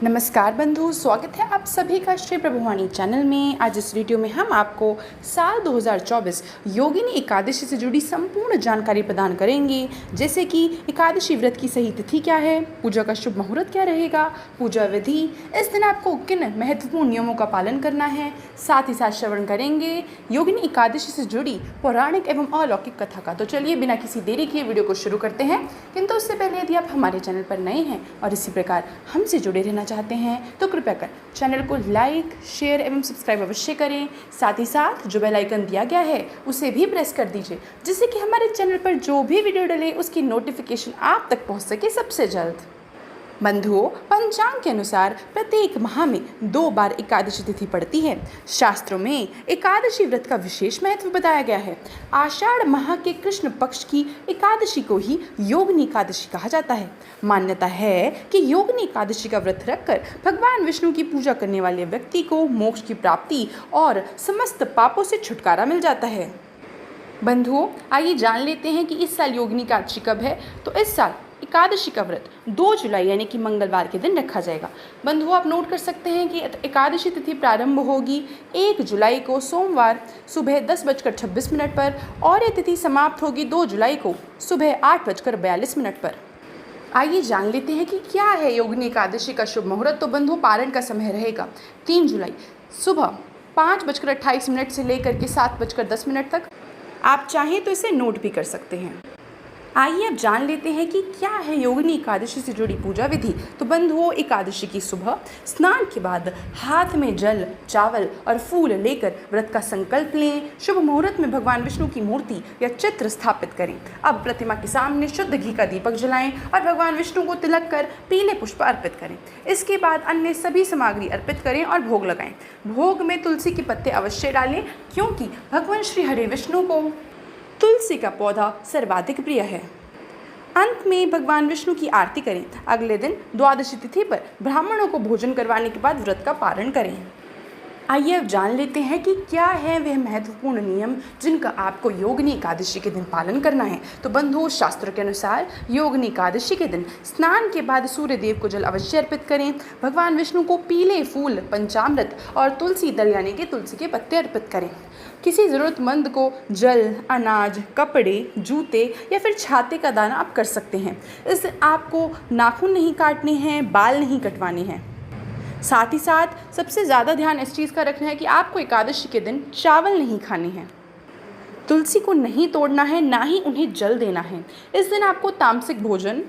नमस्कार बंधु, स्वागत है आप सभी का श्री प्रभुवाणी चैनल में। आज इस वीडियो में हम आपको साल 2024 योगिनी एकादशी से जुड़ी संपूर्ण जानकारी प्रदान करेंगे, जैसे कि एकादशी व्रत की सही तिथि क्या है, पूजा का शुभ मुहूर्त क्या रहेगा, पूजा विधि, इस दिन आपको किन महत्वपूर्ण नियमों का पालन करना है। साथ ही साथ श्रवण करेंगे योगिनी एकादशी से जुड़ी पौराणिक एवं अलौकिक कथा का। तो चलिए बिना किसी देरी के वीडियो को शुरू करते हैं। किंतु उससे पहले यदि आप हमारे चैनल पर नए हैं और इसी प्रकार हमसे जुड़े रहना चाहते हैं तो कृपया कर चैनल को लाइक, शेयर एवं सब्सक्राइब अवश्य करें। साथ ही साथ जो बेल आइकन दिया गया है उसे भी प्रेस कर दीजिए, जिससे कि हमारे चैनल पर जो भी वीडियो डले उसकी नोटिफिकेशन आप तक पहुंच सके सबसे जल्द। बंधुओं, पंचांग के अनुसार प्रत्येक माह में 2 बार एकादशी तिथि पड़ती है। शास्त्रों में एकादशी व्रत का विशेष महत्व बताया गया है। आषाढ़ माह के कृष्ण पक्ष की एकादशी को ही योगिनी एकादशी कहा जाता है। मान्यता है कि योगिनी एकादशी का व्रत रखकर भगवान विष्णु की पूजा करने वाले व्यक्ति को मोक्ष की प्राप्ति और समस्त पापों से छुटकारा मिल जाता है। बंधुओं, आइए जान लेते हैं कि इस साल योगिनी एकादशी कब है। तो इस साल एकादशी का व्रत 2 जुलाई यानी कि मंगलवार के दिन रखा जाएगा। बंधुओं, आप नोट कर सकते हैं कि एकादशी तिथि प्रारंभ होगी 1 जुलाई को सोमवार सुबह 10:26 पर और ये तिथि समाप्त होगी 2 जुलाई को सुबह 8:42 पर। आइए जान लेते हैं कि क्या है योगिनी एकादशी का शुभ मुहूर्त। तो बंधुओं, पारण का समय रहेगा 3 जुलाई सुबह 5:28 से लेकर के 7:10 तक। आप चाहें तो इसे नोट भी कर सकते हैं। आइए अब जान लेते हैं कि क्या है योगिनी एकादशी से जुड़ी पूजा विधि। तो बंधुओं, एकादशी की सुबह स्नान के बाद हाथ में जल, चावल और फूल लेकर व्रत का संकल्प लें। शुभ मुहूर्त में भगवान विष्णु की मूर्ति या चित्र स्थापित करें। अब प्रतिमा के सामने शुद्ध घी का दीपक जलाएं और भगवान विष्णु को तिलक कर पीले पुष्प अर्पित करें। इसके बाद अन्य सभी सामग्री अर्पित करें और भोग लगाएं। भोग में तुलसी के पत्ते अवश्य डालें, क्योंकि भगवान श्री हरि विष्णु को तुलसी का पौधा सर्वाधिक प्रिय है। अंत में भगवान विष्णु की आरती करें। अगले दिन द्वादशी तिथि पर ब्राह्मणों को भोजन करवाने के बाद व्रत का पारण करें। आइए अब जान लेते हैं कि क्या है वह महत्वपूर्ण नियम जिनका आपको योगिनी एकादशी के दिन पालन करना है। तो बंधुओं, शास्त्रों के अनुसार योगिनी एकादशी के दिन स्नान के बाद सूर्य देव को जल अवश्य अर्पित करें। भगवान विष्णु को पीले फूल, पंचामृत और तुलसी दल यानी कि तुलसी के पत्ते अर्पित करें। किसी ज़रूरतमंद को जल, अनाज, कपड़े, जूते या फिर छाते का दान आप कर सकते हैं। इस आपको नाखून नहीं काटने हैं, बाल नहीं कटवाने हैं। साथ ही साथ सबसे ज़्यादा ध्यान इस चीज़ का रखना है कि आपको एकादशी के दिन चावल नहीं खाने हैं, तुलसी को नहीं तोड़ना है, ना ही उन्हें जल देना है। इस दिन आपको तामसिक भोजन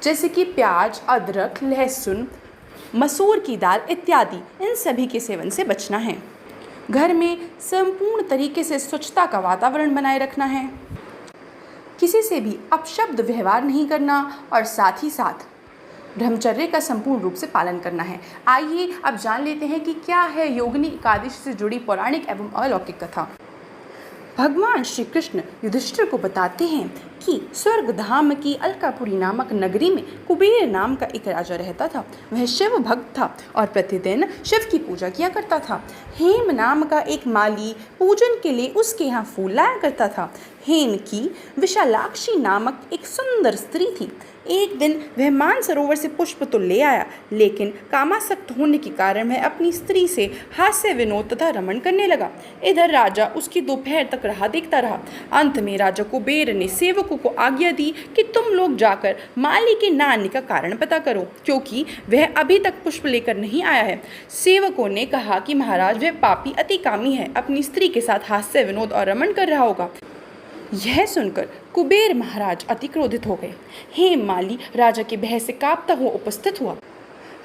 जैसे कि प्याज, अदरक, लहसुन, मसूर की दाल इत्यादि इन सभी के सेवन से बचना है। घर में संपूर्ण तरीके से स्वच्छता का वातावरण बनाए रखना है। किसी से भी अपशब्द व्यवहार नहीं करना और साथ ही साथ ब्रह्मचर्य का संपूर्ण रूप से पालन करना है। आइए अब जान लेते हैं कि क्या है योगिनी एकादशी से जुड़ी पौराणिक एवं अलौकिक कथा। भगवान श्री कृष्ण युधिष्ठिर को बताते हैं कि स्वर्ग धाम की अलकापुरी नामक नगरी में कुबेर नाम का एक राजा रहता था। वह शिव भक्त था और प्रतिदिन शिव की पूजा किया करता था। हेम नाम का एक माली पूजन के लिए उसके यहाँ फूल लाया करता था। हेम की विशालाक्षी नामक एक सुंदर स्त्री थी। एक दिन वह मानसरोवर से पुष्प तो ले आया, लेकिन कामासक्त होने के कारण वह अपनी स्त्री से हास्य विनोद तथा रमण करने लगा। इधर राजा उसकी दोपहर तक राह देखता रहा। अंत में राजा कुबेर ने सेवकों को आज्ञा दी कि तुम लोग जाकर माली के न आने का कारण पता करो, क्योंकि वह अभी तक पुष्प लेकर नहीं आया है। सेवकों ने कहा कि महाराज, वह पापी अति कामी है, अपनी स्त्री के साथ हास्य विनोद और रमण कर रहा होगा। यह सुनकर कुबेर महाराज अति क्रोधित हो गए। हेम माली राजा के भय से कांपता हुआ उपस्थित हुआ।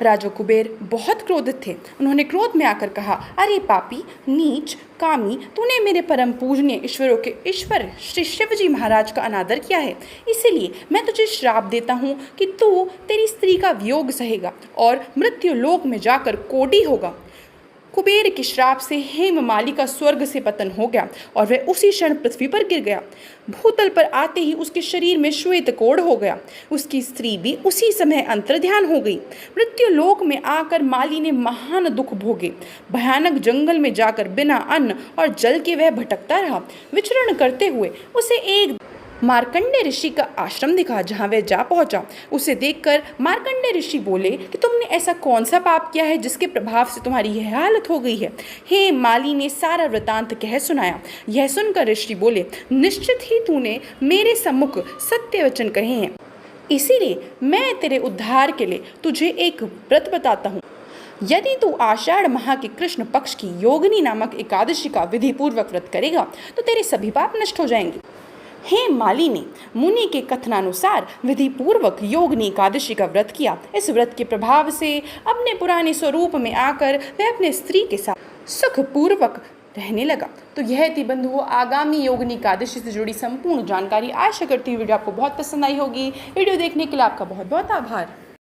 राजा कुबेर बहुत क्रोधित थे। उन्होंने क्रोध में आकर कहा, अरे पापी, नीच, कामी, तूने मेरे परम पूजनीय ईश्वरों के ईश्वर श्री शिवजी महाराज का अनादर किया है। इसीलिए मैं तुझे श्राप देता हूँ कि तू तेरी स्त्री का वियोग सहेगा और मृत्यु लोक में जाकर कोढ़ी होगा। कुबेर के श्राप से हेममाली का स्वर्ग से पतन हो गया और वह उसी क्षण पृथ्वी पर गिर गया। भूतल पर आते ही उसके शरीर में श्वेत कोढ़ हो गया। उसकी स्त्री भी उसी समय अंतर्ध्यान हो गई। मृत्यु लोक में आकर माली ने महान दुख भोगे। भयानक जंगल में जाकर बिना अन्न और जल के वह भटकता रहा। विचरण करते हुए उसे एक मार्कंडेय ऋषि का आश्रम दिखा जहाँ वह जा पहुँचा। उसे देखकर मार्कंडेय ऋषि बोले कि तुमने ऐसा कौन सा पाप किया है जिसके प्रभाव से तुम्हारी यह हालत हो गई है। हे माली ने सारा वृतांत कह सुनाया। यह सुनकर ऋषि बोले, निश्चित ही तूने मेरे सम्मुख सत्य वचन कहे हैं, इसीलिए मैं तेरे उद्धार के लिए तुझे एक व्रत बताता हूँ। यदि तू आषाढ़ माह के कृष्ण पक्ष की योगिनी नामक एकादशी का विधिपूर्वक व्रत करेगा तो तेरे सभी पाप नष्ट हो जाएंगे। हे माली ने मुनि के कथनानुसार विधि पूर्वक योगिनी एकादशी का व्रत किया। इस व्रत के प्रभाव से अपने पुराने स्वरूप में आकर वह अपने स्त्री के साथ सुखपूर्वक रहने लगा। तो यह थी बंधुओं आगामी योगिनी एकादशी से जुड़ी संपूर्ण जानकारी। आशा करती हूँ वीडियो आपको बहुत पसंद आई होगी। वीडियो देखने के लिए आपका बहुत बहुत आभार।